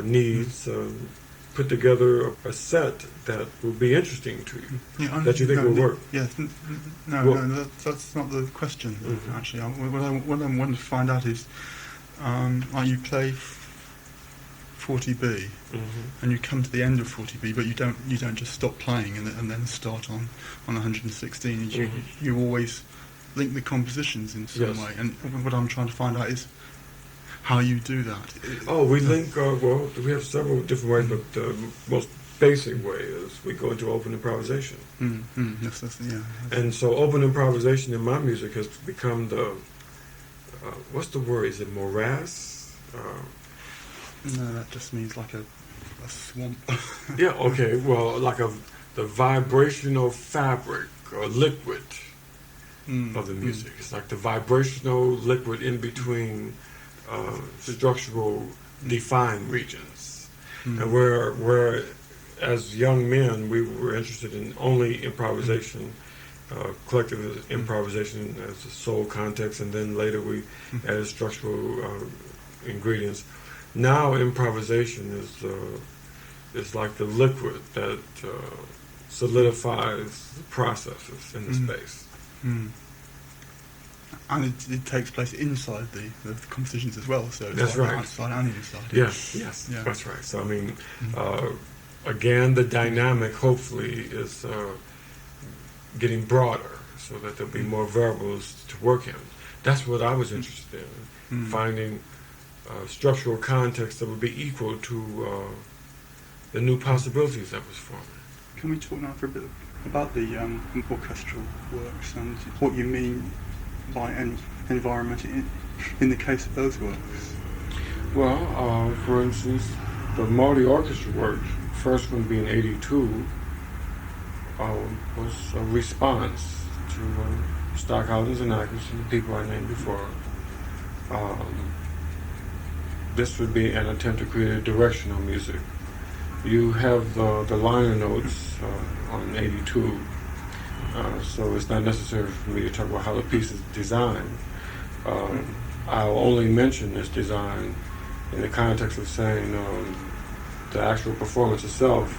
Speaker 2: needs, put together a set that will be interesting to you, that you think will work.
Speaker 1: Yes, that's not the question, actually. What I want to find out is, you play 40B, and you come to the end of 40B, but you don't just stop playing and then start on 116. You always link the compositions in some way, and what I'm trying to find out is how you do that.
Speaker 2: We link, well, we have several different ways, but the most basic way is we go into open improvisation. And so open improvisation in my music has become the, what's the word, is it morass?
Speaker 1: No, that just means like a swamp.
Speaker 2: Yeah, okay, well, like the vibrational fabric or liquid of the music. It's like the vibrational liquid in between structural defined regions. And where as young men we were interested in only improvisation, collective improvisation as a sole context, and then later we added structural ingredients. Now improvisation is like the liquid that solidifies the processes in the space.
Speaker 1: And it takes place inside the compositions as well, so it's
Speaker 2: that's
Speaker 1: like
Speaker 2: right.
Speaker 1: outside and inside.
Speaker 2: Yes, yeah. That's right. So I mean, again, the dynamic hopefully is getting broader, so that there'll be more variables to work in. That's what I was interested in, finding structural context that would be equal to the new possibilities that was forming.
Speaker 1: Can we talk now for a bit about the orchestral works and what you mean by environment in the case of those works?
Speaker 2: Well, for instance, the multi-orchestra work, first one being 82, was a response to Stockhausen's and Ackers and the people I named before. This would be an attempt to create a directional music you have the liner notes on 82, so it's not necessary for me to talk about how the piece is designed. I'll only mention this design in the context of saying the actual performance itself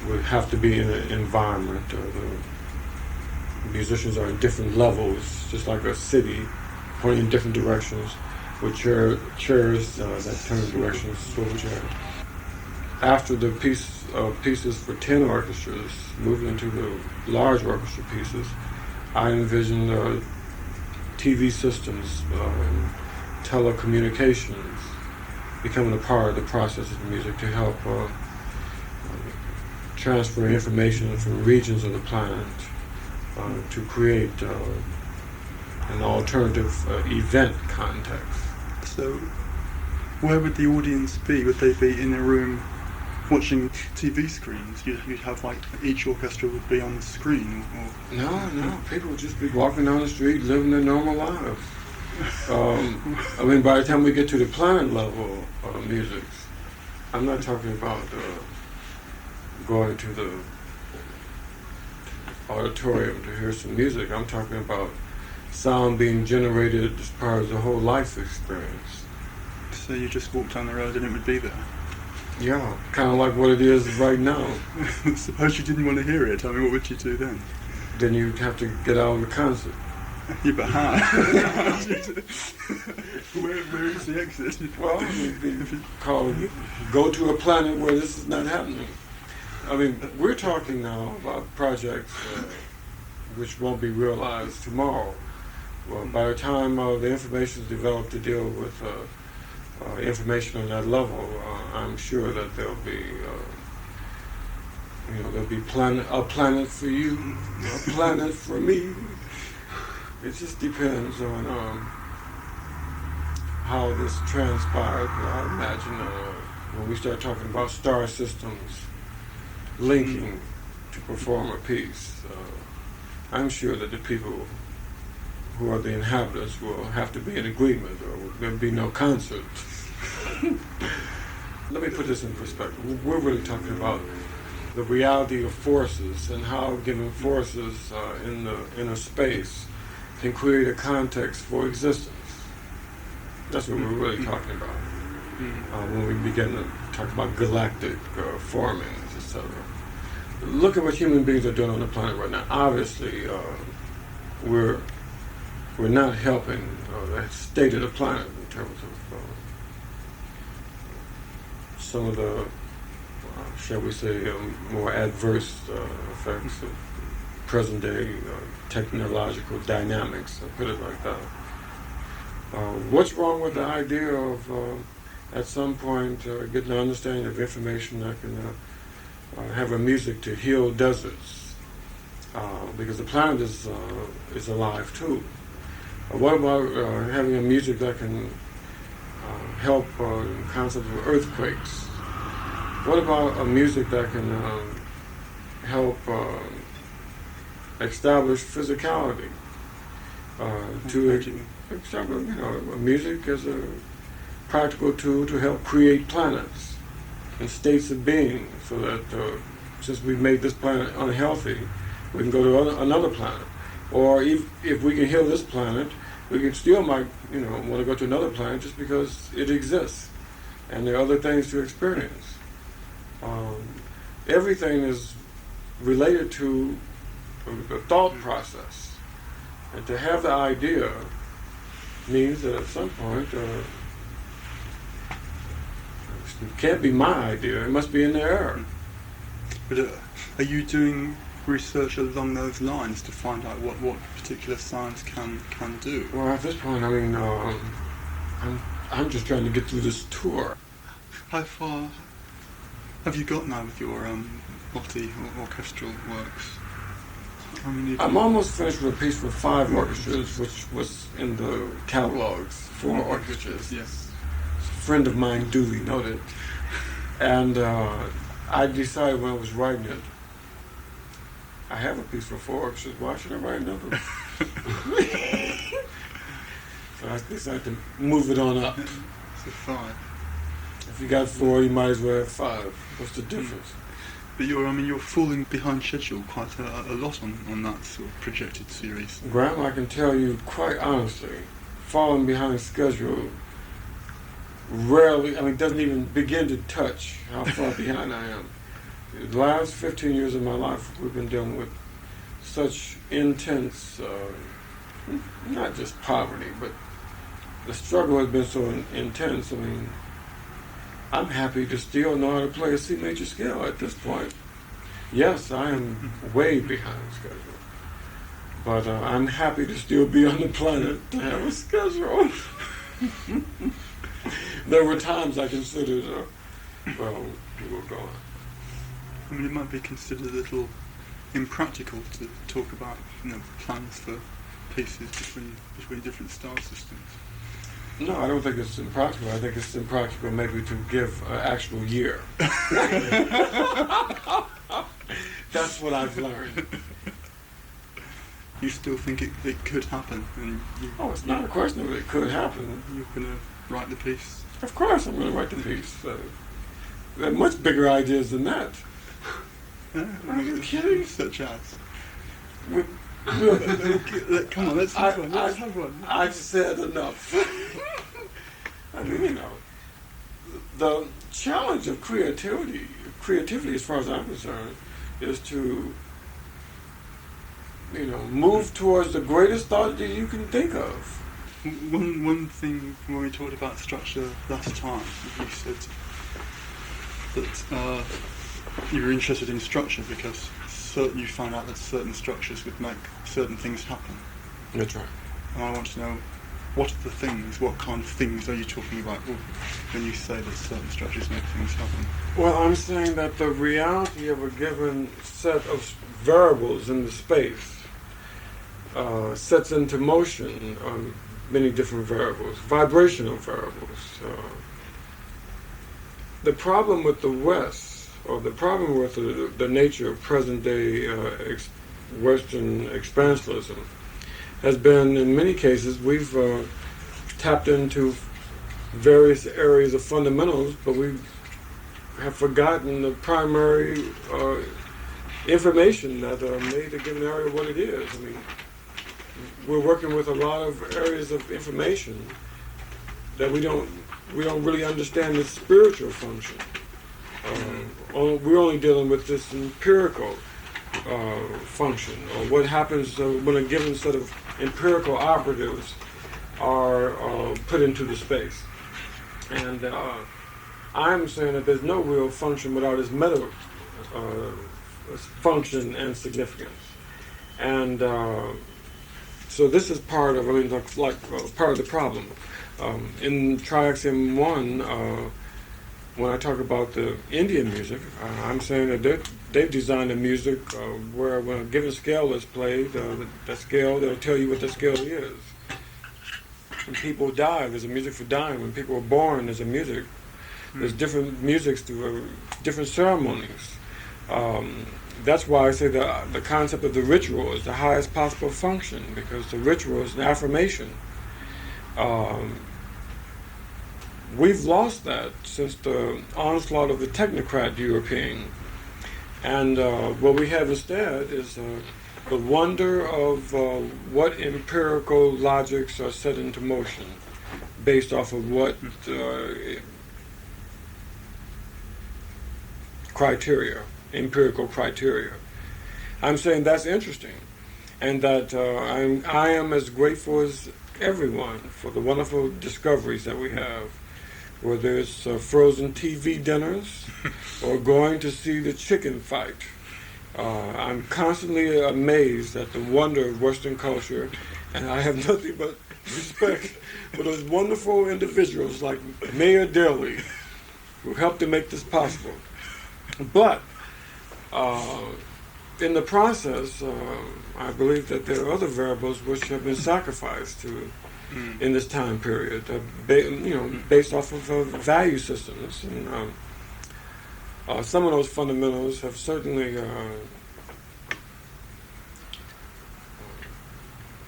Speaker 2: would have to be in an environment. The musicians are in different levels, just like a city, pointing in different directions, with chairs that turn directions, swivel chairs. After the pieces for 10 orchestras moved into the large orchestra pieces, I envisioned TV systems, telecommunications becoming a part of the process of the music to help transfer information from regions of the planet to create an alternative event context.
Speaker 1: So, where would the audience be? Would they be in a room watching TV screens? You'd have like each orchestra would be on the screen? Or...
Speaker 2: No, people would just be walking down the street living their normal lives. I mean, by the time we get to the planet level of music, I'm not talking about going to the auditorium to hear some music. I'm talking about sound being generated as part of the whole life experience.
Speaker 1: So you just walk down the road and it would be there?
Speaker 2: Yeah, kind of like what it is right now.
Speaker 1: Suppose you didn't want to hear it. I mean, what would you do then?
Speaker 2: Then you'd have to get out of the concert.
Speaker 1: Yeah, but how? where is the exit?
Speaker 2: Well, it'd be called go to a planet where this is not happening. I mean, we're talking now about projects which won't be realized tomorrow. Well, by the time the information is developed to deal with information on that level, I'm sure that there'll be, there'll be a planet for you, a planet for me. It just depends on how this transpired. I imagine when we start talking about star systems linking to perform a piece, I'm sure that the people who are the inhabitants will have to be in agreement or there'll be no concert. Let me put this in perspective. We're really talking about the reality of forces and how given forces in the inner space can create a context for existence. That's what we're really talking about when we begin to talk about galactic formings, etc. Look at what human beings are doing on the planet right now. Obviously, we're not helping the state of the planet in terms of some of the, shall we say, more adverse effects of present-day technological dynamics, I'll put it like that. What's wrong with the idea of, at some point, getting an understanding of information that can have a music to heal deserts? Because the planet is alive too. What about having a music that can help in concept of earthquakes? What about a music that can help establish physicality? To establish, music as a practical tool to help create planets and states of being, so that since we've made this planet unhealthy, we can go to another planet. Or if we can heal this planet, we can still might want to go to another planet just because it exists and there are other things to experience. Everything is related to the thought process, and to have the idea means that at some point it can't be my idea, it must be in the air.
Speaker 1: But are you doing research along those lines to find out what particular science can do?
Speaker 2: Well, at this point, I mean, I'm just trying to get through this tour.
Speaker 1: How far have you got now with your multi-orchestral works?
Speaker 2: I'm almost finished with a piece for 5 orchestras, which was in the catalogs, 4 orchestras.
Speaker 1: Yes.
Speaker 2: A friend of mine duly noted. And I decided when I was writing it, I have a piece for 4 orchestras, why should I write another? So I decided to move it on up.
Speaker 1: So 5.
Speaker 2: If you got 4, you might as well have 5. What's the difference?
Speaker 1: But you're falling behind schedule quite a lot on that sort of projected series.
Speaker 2: Graham, I can tell you quite honestly, falling behind schedule rarely, doesn't even begin to touch how far behind I am. The last 15 years of my life, we've been dealing with such intense, not just poverty, but the struggle has been so intense. I'm happy to still know how to play a C major scale at this point. Yes, I am way behind schedule, but I'm happy to still be on the planet to have a schedule. There were times I considered, we will go on.
Speaker 1: It might be considered a little impractical to talk about plans for pieces between different star systems.
Speaker 2: No, I don't think it's impractical. I think it's impractical maybe to give an actual year. That's what I've learned.
Speaker 1: You still think it could happen?
Speaker 2: It's not a question of it could happen.
Speaker 1: You're going to write the piece?
Speaker 2: Of course I'm going to write the piece. There are much bigger ideas than that. Are you kidding?
Speaker 1: Such as? Come on, let's have one.
Speaker 2: I've said enough. The challenge of creativity as far as I'm concerned, is to, move towards the greatest thought that you can think of.
Speaker 1: One thing when we talked about structure last time, you said that you were interested in structure because you found out that certain structures would make certain things happen.
Speaker 2: That's right.
Speaker 1: And I want to know, what are the things, what kind of things are you talking about when you say that certain structures make things happen?
Speaker 2: Well, I'm saying that the reality of a given set of variables in the space sets into motion many different variables, vibrational variables. The problem with the West, or the problem with the nature of present-day Western expansionism, has been, in many cases, we've tapped into various areas of fundamentals, but we have forgotten the primary information that made a given area what it is. We're working with a lot of areas of information that we don't really understand the spiritual function. We're only dealing with this empirical function, or what happens when a given set of empirical operatives are put into the space. And I'm saying that there's no real function without its meta function and significance. And so this is part of, part of the problem. In Triaxiom 1, when I talk about the Indian music, I'm saying that they've designed a music where when a given scale is played, that scale, they'll tell you what the scale is. When people die, there's a music for dying. When people are born, there's a music. There's different musics to different ceremonies. That's why I say the concept of the ritual is the highest possible function, because the ritual is an affirmation. We've lost that since the onslaught of the technocrat European. And what we have instead is the wonder of what empirical logics are set into motion based off of what criteria, empirical criteria. I'm saying that's interesting, and that I am as grateful as everyone for the wonderful discoveries that we have, whether it's frozen TV dinners or going to see the chicken fight. I'm constantly amazed at the wonder of Western culture, and I have nothing but respect for those wonderful individuals like Mayor Daley, who helped to make this possible. But in the process, I believe that there are other variables which have been sacrificed to in this time period, based off of value systems. And some of those fundamentals have certainly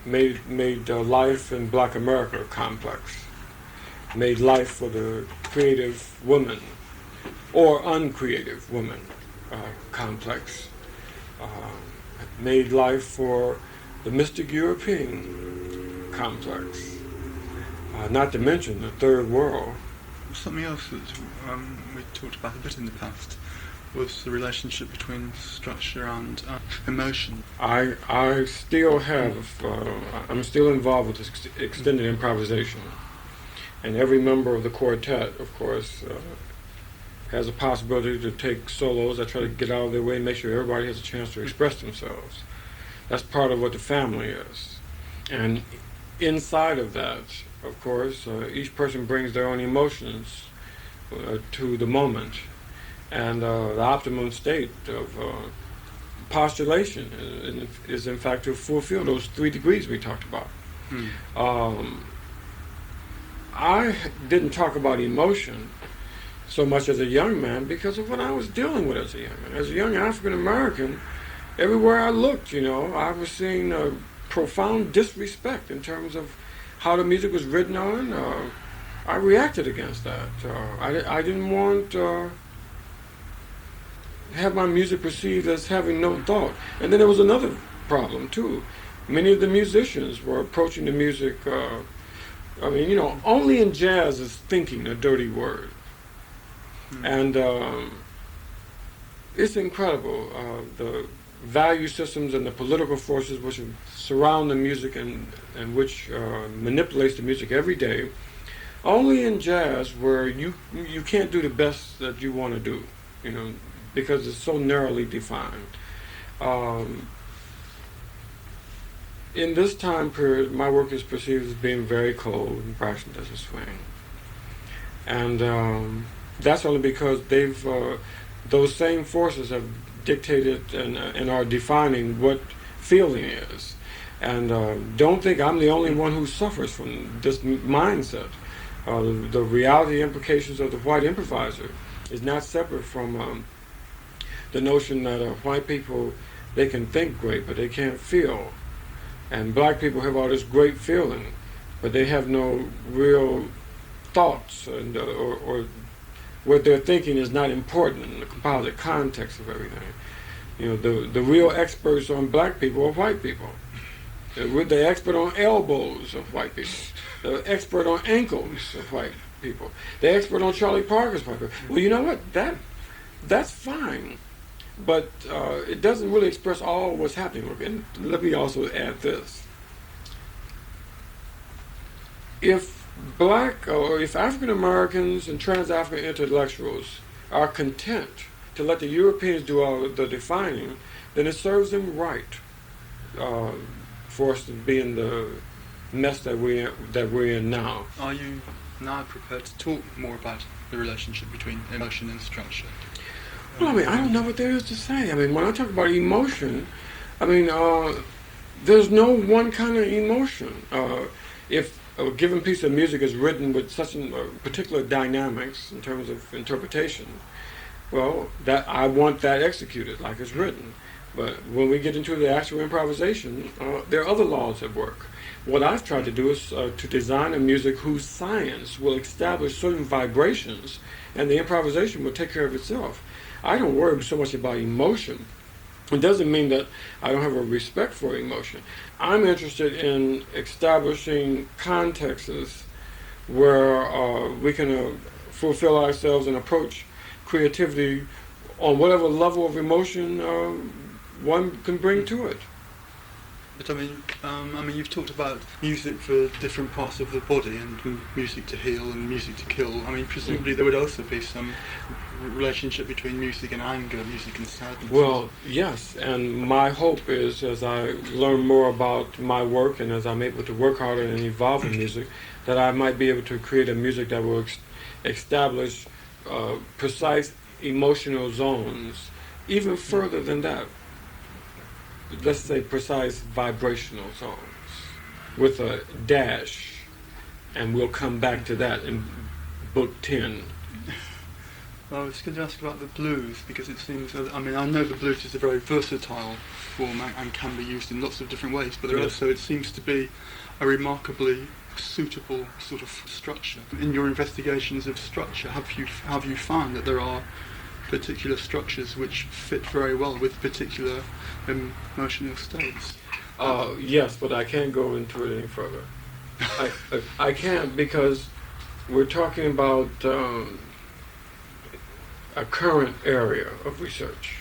Speaker 2: made life in Black America complex.
Speaker 3: made life for the creative woman or uncreative woman complex, made life for the mystic European complex, not to mention the third world.
Speaker 1: Something else that we talked about a bit in the past was the relationship between structure and emotion.
Speaker 3: I still have, I'm still involved with this extended improvisation. And every member of the quartet, of course, has a possibility to take solos. I try to get out of their way and make sure everybody has a chance to express themselves. That's part of what the family is. And inside of that, of course, each person brings their own emotions to the moment. And the optimum state of postulation is in fact to fulfill those 3 degrees we talked about. I didn't talk about emotion so much as a young man because of what I was dealing with as a young man. As a young African American, everywhere I looked, I was seeing a profound disrespect in terms of how the music was written on. I reacted against that. I didn't want to have my music perceived as having no thought. And then there was another problem too. Many of the musicians were approaching the music. Only in jazz is thinking a dirty word. And it's incredible, the value systems and the political forces which surround the music and which manipulates the music every day. Only in jazz where you can't do the best that you want to do, because it's so narrowly defined. In this time period, my work is perceived as being very cold, and Braxton doesn't swing. And that's only because those same forces have dictated and are defining what feeling is. And don't think I'm the only one who suffers from this mindset. The reality implications of the white improviser is not separate from the notion that white people, they can think great, but they can't feel. And black people have all this great feeling, but they have no real thoughts, and or what they're thinking is not important in the composite context of everything. The real experts on black people are white people. The expert on elbows of white people. The expert on ankles of white people. The expert on Charlie Parker's white people. Well, you know what? That's fine. But it doesn't really express all what's happening. And let me also add this. If black or if African Americans and trans-African intellectuals are content to let the Europeans do all the defining, then it serves them right for us to be in the mess that we're in now.
Speaker 1: Are you now prepared to talk more about the relationship between emotion and structure?
Speaker 3: Well, I don't know what there is to say. When I talk about emotion, there's no one kind of emotion. If a given piece of music is written with such particular dynamics in terms of interpretation, well, that I want that executed like it's written. But when we get into the actual improvisation, there are other laws at work. What I've tried to do is to design a music whose science will establish certain vibrations, and the improvisation will take care of itself. I don't worry so much about emotion. It doesn't mean that I don't have a respect for emotion. I'm interested in establishing contexts where we can fulfill ourselves and approach creativity on whatever level of emotion one can bring to it.
Speaker 1: But you've talked about music for different parts of the body, and music to heal and music to kill. Presumably there would also be some relationship between music and anger, music and sadness.
Speaker 3: Well, yes, and my hope is, as I learn more about my work and as I'm able to work harder and evolve in music, that I might be able to create a music that will establish precise emotional zones, even further than that. Let's say precise vibrational zones with a dash, and we'll come back to that in book 10.
Speaker 1: I was going to ask about the blues because it seems, I mean, I know the blues is a very versatile form and can be used in lots of different ways, but there also it seems to be a remarkably suitable sort of structure. In your investigations of structure, have you found that there are particular structures which fit very well with particular emotional states?
Speaker 3: Yes, but I can't go into it any further. I can't because we're talking about a current area of research.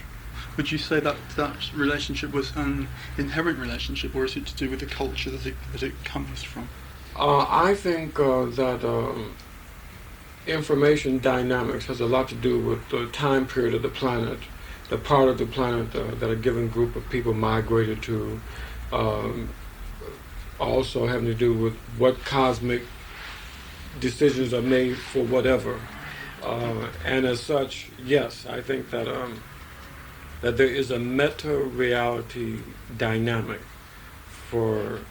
Speaker 1: Would you say that that relationship was an inherent relationship, or is it to do with the culture that it comes from?
Speaker 3: I think that information dynamics has a lot to do with the time period of the planet, the part of the planet that a given group of people migrated to, also having to do with what cosmic decisions are made for whatever. And as such, yes, I think that that there is a meta-reality dynamic for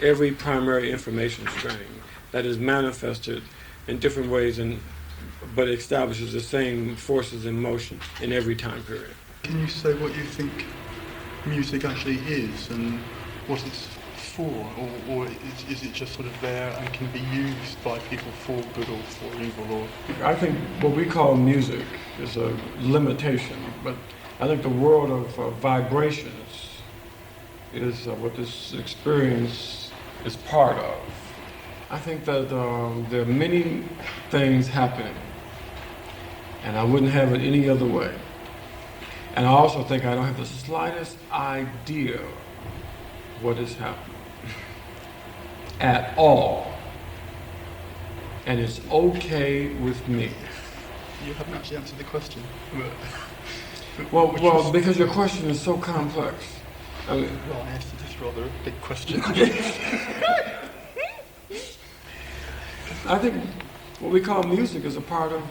Speaker 3: every primary information stream that is manifested in different ways, but establishes the same forces in motion in every time period.
Speaker 1: Can you say what you think music actually is and what it's for, or is it just sort of there and can be used by people for good or for evil? Or
Speaker 3: I think what we call music is a limitation, but I think the world of vibrations is what this experience is part of. I think that there are many things happening, and I wouldn't have it any other way. And I also think I don't have the slightest idea what is happening at all. And it's okay with me.
Speaker 1: you haven't actually answered the question.
Speaker 3: Well, because your question is so complex. I mean,
Speaker 1: Well, I asked this rather a big question.
Speaker 3: I think what we call music is a part of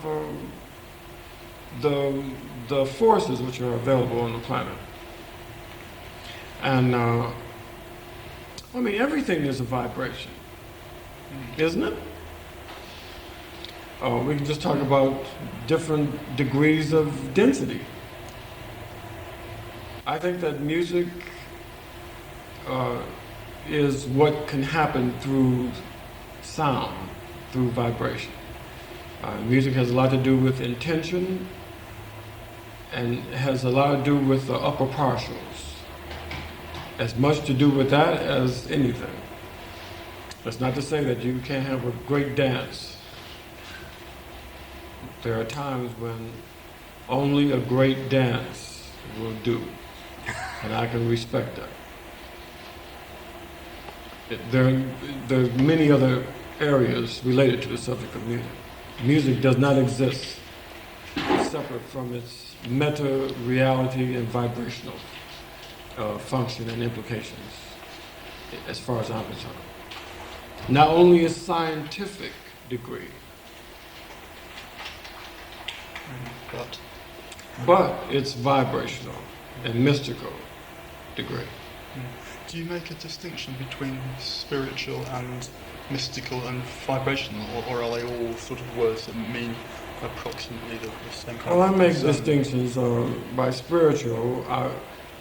Speaker 3: the forces which are available on the planet. And I mean, everything is a vibration, isn't it? We can just talk about different degrees of density. I think that music is what can happen through sound, through vibration. Music has a lot to do with intention and has a lot to do with the upper partials. As much to do with that as anything. That's not to say that you can't have a great dance. There are times when only a great dance will do, and I can respect that. There are many other areas related to the subject of music. Music does not exist separate from its meta-reality and vibrational function and implications, as far as I'm concerned. Not only a scientific degree, but it's vibrational and mystical degree.
Speaker 1: Do you make a distinction between spiritual and mystical and vibrational, or are they all sort of words that mean approximately the same kind
Speaker 3: Well,
Speaker 1: of
Speaker 3: I make
Speaker 1: concern?
Speaker 3: distinctions by spiritual.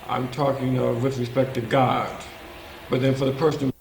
Speaker 3: I'm talking with respect to God, but then for the person